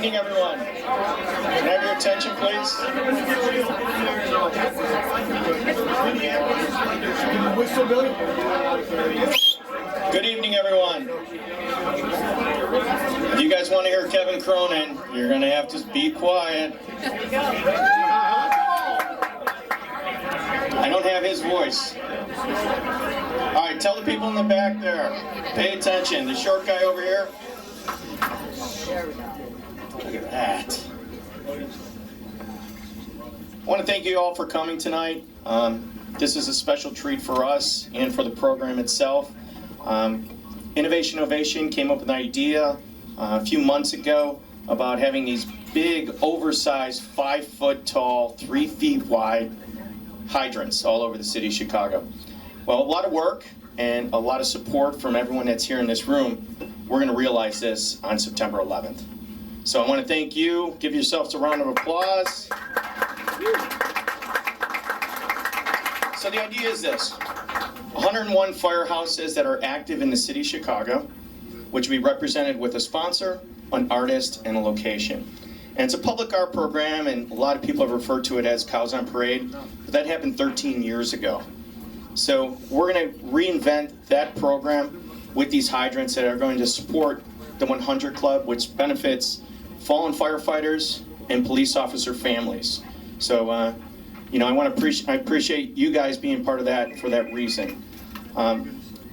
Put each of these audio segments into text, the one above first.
evening, everyone. Can I have your attention, please? Good evening, everyone. If you guys want to hear Kevin Cronin, you're going to have to be quiet. I don't have his voice. All right, tell the people in the back there, pay attention. The short guy over here. Look at that. I want to thank you all for coming tonight. This is a special treat for us and for the program itself. Innovation Ovation came up with an idea a few months ago about having these big, oversized, 5-foot tall, 3 feet wide hydrants all over the city of Chicago. Well, a lot of work and a lot of support from everyone that's here in this room. We're going to realize this on September 11th. So I want to thank you. Give yourselves a round of applause. So the idea is this: 101 firehouses that are active in the city of Chicago, which we represented with a sponsor, an artist, and a location. And it's a public art program, and a lot of people have referred to it as Cows on Parade, but that happened 13 years ago. So we're going to reinvent that program with these hydrants that are going to support the 100 Club, which benefits fallen firefighters and police officer families. So, I appreciate you guys being part of that for that reason. A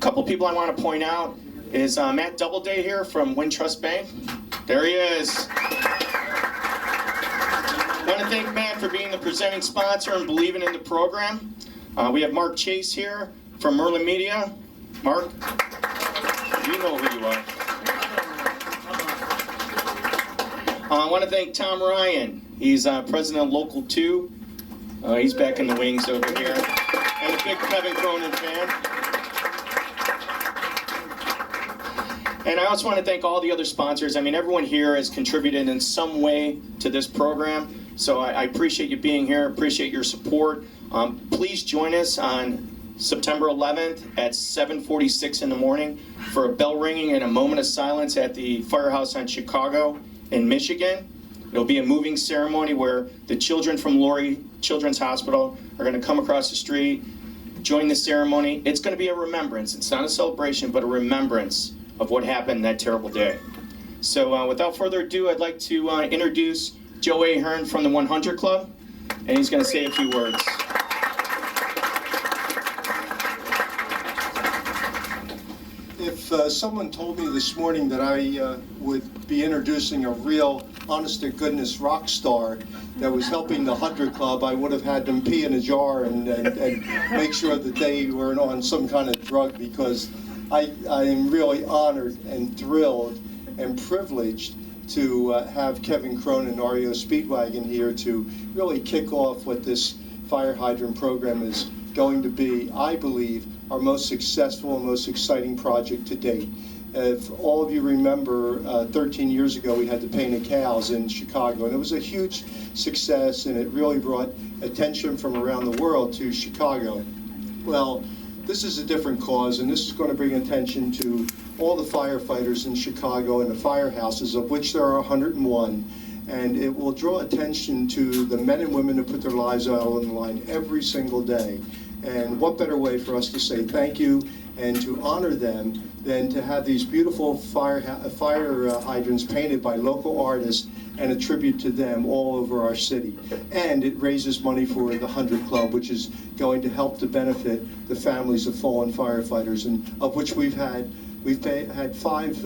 couple people I want to point out is Matt Doubleday here from Wintrust Bank. There he is. I want to thank Matt for being the presenting sponsor and believing in the program. We have Mark Chase here from Merlin Media. Mark, you know who you are. I want to thank Tom Ryan. He's president of Local 2. He's back in the wings over here. And a big Kevin Cronin fan. And I also want to thank all the other sponsors. I mean, everyone here has contributed in some way to this program. So I appreciate you being here, appreciate your support. Please join us on September 11th at 7:46 in the morning for a bell ringing and a moment of silence at the Firehouse on Chicago in Michigan. It'll be a moving ceremony where the children from Lurie Children's Hospital are going to come across the street, join the ceremony. It's going to be a remembrance. It's not a celebration, but a remembrance of what happened that terrible day. So without further ado, I'd like to introduce Joe Ahern from the 100 Club, and he's going to say a few words. If someone told me this morning that I would be introducing a real, honest-to-goodness rock star that was helping the 100 Club, I would have had them pee in a jar and make sure that they weren't on some kind of drug, because I am really honored and thrilled and privileged to have Kevin Cronin and REO Speedwagon here to really kick off what this fire hydrant program is going to be, I believe, our most successful and most exciting project to date. If all of you remember, 13 years ago we had the painted cows in Chicago, and it was a huge success, and it really brought attention from around the world to Chicago. Well, this is a different cause, and this is going to bring attention to all the firefighters in Chicago and the firehouses, of which there are 101, and it will draw attention to the men and women who put their lives out on the line every single day. And what better way for us to say thank you and to honor them than to have these beautiful fire hydrants painted by local artists and a tribute to them all over our city. And it raises money for the 100 Club, which is going to help to benefit the families of fallen firefighters, and of which we've had 5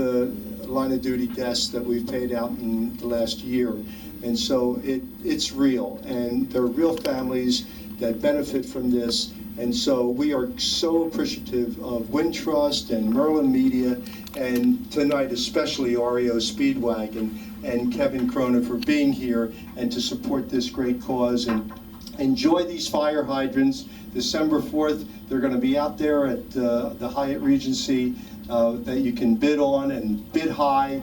line of duty deaths that we've paid out in the last year. And so it's real, and there are real families that benefit from this. And so we are so appreciative of Wintrust and Merlin Media, and tonight especially REO Speedwagon and Kevin Cronin for being here and to support this great cause. And enjoy these fire hydrants. December 4th, they're going to be out there at the Hyatt Regency that you can bid on, and bid high,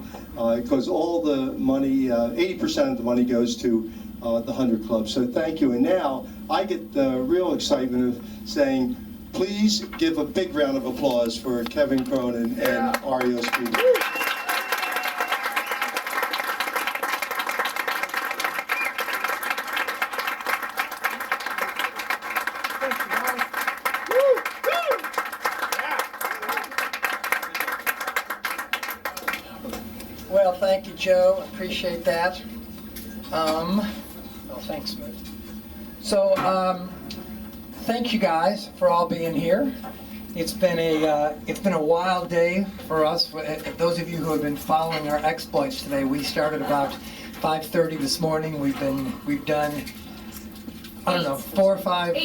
because all the money, 80% of the money goes to the 100 Club. So thank you. And now I get the real excitement of saying, please give a big round of applause for Kevin Cronin and REO Speedwagon. Well, thank you, Joe. Appreciate that. Oh, thanks, Smith. So, thank you guys for all being here. It's been a wild day for us. For those of you who have been following our exploits today, we started about 5:30 this morning. We've done, I don't know, 4 or 5,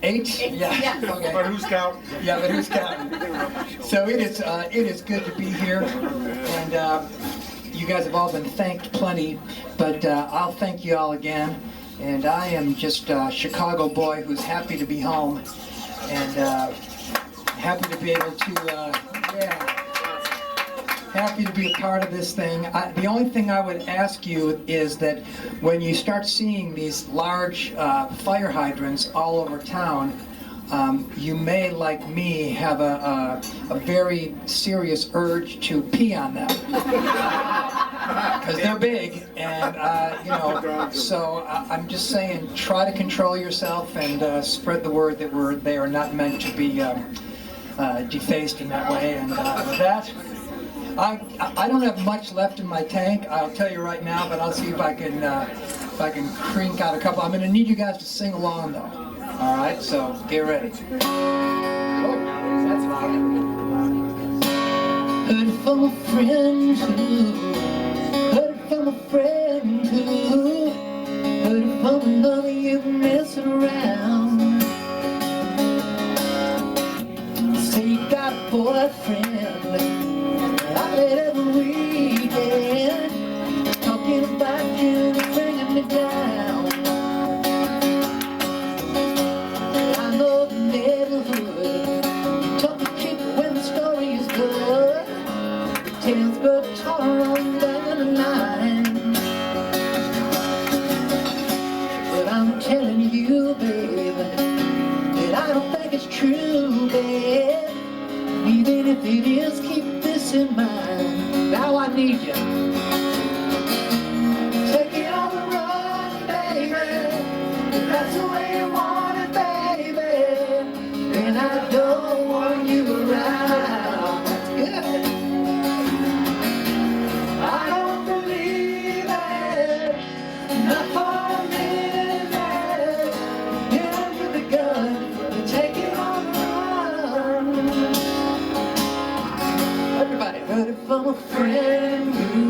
8. Yeah. Okay. But who's counting? Yeah, but who's counting? So it is good to be here, and you guys have all been thanked plenty, but I'll thank you all again. And I am just a Chicago boy who's happy to be home, and happy to be able to, happy to be a part of this thing. The only thing I would ask you is that when you start seeing these large fire hydrants all over town, you may, like me, have a very serious urge to pee on them. Because they're big, and so I'm just saying, try to control yourself and spread the word that they are not meant to be defaced in that way. And with that, I don't have much left in my tank, I'll tell you right now, but I'll see if I can crank out a couple. I'm going to need you guys to sing along, though. All right, so get ready. Oh, that's loud. Heard it from a friend too. Heard it from a friend too. Heard it from another you messing around. Say you got a boyfriend out every weekend, talking about you and bringing me down. I know the neighborhood, talking cheap when the story is good. The tales go taller on down the line. But I'm telling you, babe, that I don't think it's true, babe. Even if it is, keep this in mind. Now I need you. Take it on the run, baby. If that's the way you want it, baby. And I don't want you around. Yeah. I don't believe it. Not for a minute. Get under the gun and take it on the run. Everybody heard it from a friend who